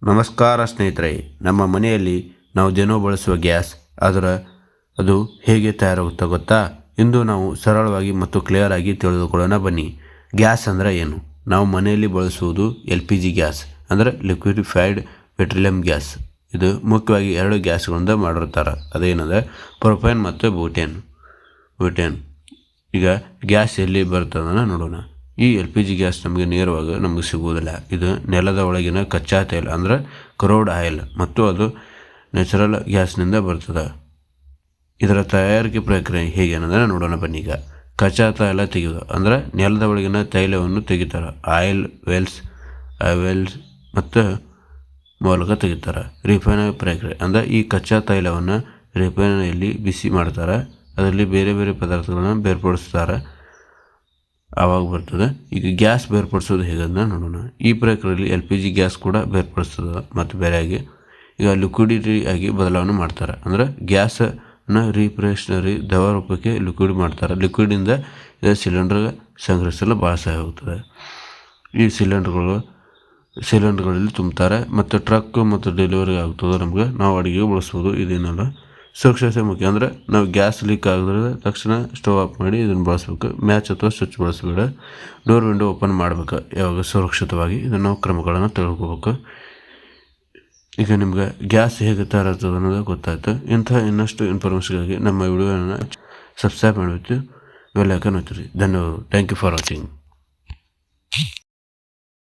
ನಮಸ್ಕಾರ ಸ್ನೇಹಿತರೆ, ನಮ್ಮ ಮನೆಯಲ್ಲಿ ನಾವು ದಿನವೂ ಬಳಸುವ ಗ್ಯಾಸ್ ಅದು ಹೇಗೆ ತಯಾರಾಗುತ್ತೆ ಗೊತ್ತಾ? ಇಂದು ನಾವು ಸರಳವಾಗಿ ಮತ್ತು ಕ್ಲಿಯರ್ ಆಗಿ ತಿಳಿದುಕೊಳ್ಳೋಣ ಬನ್ನಿ. ಗ್ಯಾಸ್ ಅಂದರೆ ಏನು? ನಾವು ಮನೆಯಲ್ಲಿ ಬಳಸುವುದು LPG ಗ್ಯಾಸ್ ಅಂದರೆ ಲಿಕ್ವಿಡಿಫೈಡ್ ಪೆಟ್ರೋಲಿಯಂ ಗ್ಯಾಸ್. ಇದು ಮುಖ್ಯವಾಗಿ 2 ಗ್ಯಾಸ್ಗಳಿಂದ ಮಾಡಿರ್ತಾರೆ. ಅದೇನಂದರೆ ಪ್ರೊಪೇನ್ ಮತ್ತು ಬ್ಯೂಟೇನ್. ಈಗ ಗ್ಯಾಸ್ ಎಲ್ಲಿ ಬರ್ತದನ್ನು ನೋಡೋಣ. ಈ LPG ಗ್ಯಾಸ್ ನಮಗೆ ಸಿಗುವುದಿಲ್ಲ. ಇದು ನೆಲದ ಒಳಗಿನ ಕಚ್ಚಾ ತೈಲ ಅಂದರೆ ಕ್ರೂಡ್ ಆಯಿಲ್ ಮತ್ತು ಅದು ನ್ಯಾಚುರಲ್ ಗ್ಯಾಸ್ನಿಂದ ಬರ್ತದೆ. ಇದರ ತಯಾರಿಕೆ ಪ್ರಕ್ರಿಯೆ ಹೇಗೆ ಅನ್ನೋದನ್ನು ನೋಡೋಣ ಬನ್ನಿ. ಈಗ ಕಚ್ಚಾ ತೈಲ ತೆಗೆಯೋದು ಅಂದರೆ ನೆಲದ ಒಳಗಿನ ತೈಲವನ್ನು ತೆಗಿತಾರೆ. ಆಯಿಲ್ ವೆಲ್ಸ್ ಮತ್ತು ಮೂಲಕ ತೆಗಿತಾರೆ. ರಿಫೈನರಿ ಪ್ರಕ್ರಿಯೆ ಅಂದರೆ ಈ ಕಚ್ಚಾ ತೈಲವನ್ನು ರಿಫೈನರಿಯಲ್ಲಿ ಬಿಸಿ ಮಾಡ್ತಾರೆ. ಅದರಲ್ಲಿ ಬೇರೆ ಬೇರೆ ಪದಾರ್ಥಗಳನ್ನು ಬೇರ್ಪಡಿಸ್ತಾರೆ, ಆವಾಗ ಬರ್ತದೆ. ಈಗ ಗ್ಯಾಸ್ ಬೇರ್ಪಡಿಸೋದು ಹೇಗೆ ಅಂತ ನೋಡೋಣ. ಈ ಪ್ರಕ್ರಿಯೆಯಲ್ಲಿ LPG ಗ್ಯಾಸ್ ಕೂಡ ಬೇರ್ಪಡಿಸ್ತದೆ ಮತ್ತು ಬೇರೆಯಾಗಿ ಈಗ ಲಿಕ್ವಿಡಿಟಿ ಆಗಿ ಬದಲಾವಣೆ ಮಾಡ್ತಾರೆ. ಅಂದರೆ ಗ್ಯಾಸನ್ನು ರೀಪ್ರೇಷನರಿ ದ್ರವ ರೂಪಕ್ಕೆ ಲಿಕ್ವಿಡ್ ಮಾಡ್ತಾರೆ. ಲಿಕ್ವಿಡಿಂದ ಸಿಲಿಂಡರ್ ಸಂಗ್ರಹಿಸಲು ಭಾಳ ಸಹಾಯ ಆಗುತ್ತದೆ. ಈ ಸಿಲಿಂಡರ್ಗಳಲ್ಲಿ ತುಂಬ್ತಾರೆ ಮತ್ತು ಟ್ರಕ್ ಮತ್ತು ಡೆಲಿವರಿ ಆಗ್ತದೆ. ನಮಗೆ ನಾವು ಅಡುಗೆಗೆ ಬಳಸ್ಬೋದು. ಇದೇನಲ್ಲ ಸುರಕ್ಷತೆ ಮುಖ್ಯ. ಅಂದರೆ ನಾವು ಗ್ಯಾಸ್ ಲೀಕ್ ಆಗಿದ್ರೆ ತಕ್ಷಣ ಸ್ಟವ್ ಆಫ್ ಮಾಡಿ ಇದನ್ನು ಬಳಸ್ಬೇಕು. ಮ್ಯಾಚ್ ಅಥವಾ ಸ್ವಿಚ್ ಬಳಸಬೇಡ. ಡೋರ್ ವಿಂಡೋ ಓಪನ್ ಮಾಡಬೇಕು ಯಾವಾಗ ಸುರಕ್ಷಿತವಾಗಿ. ಇದನ್ನು ನಾವು ಕ್ರಮಗಳನ್ನು ತಿಳ್ಕೊಬೇಕು. ಈಗ ನಿಮ್ಗೆ ಗ್ಯಾಸ್ ಹೇಗೆ ತಯಾರಾಗ್ತದೆ ಅನ್ನೋದು ಗೊತ್ತಾಯ್ತು. ಇನ್ನಷ್ಟು ಇನ್ಫಾರ್ಮೇಷನ್ಗಾಗಿ ನಮ್ಮ ವಿಡಿಯೋನ ಸಬ್ಸ್ಕ್ರೈಬ್ ಮಾಡಬೇಕು, ಬೆಲ್ ಐಕಾನ್ ಒತ್ತಿರಿ. ಧನ್ಯವಾದಗಳು. Thank you for watching.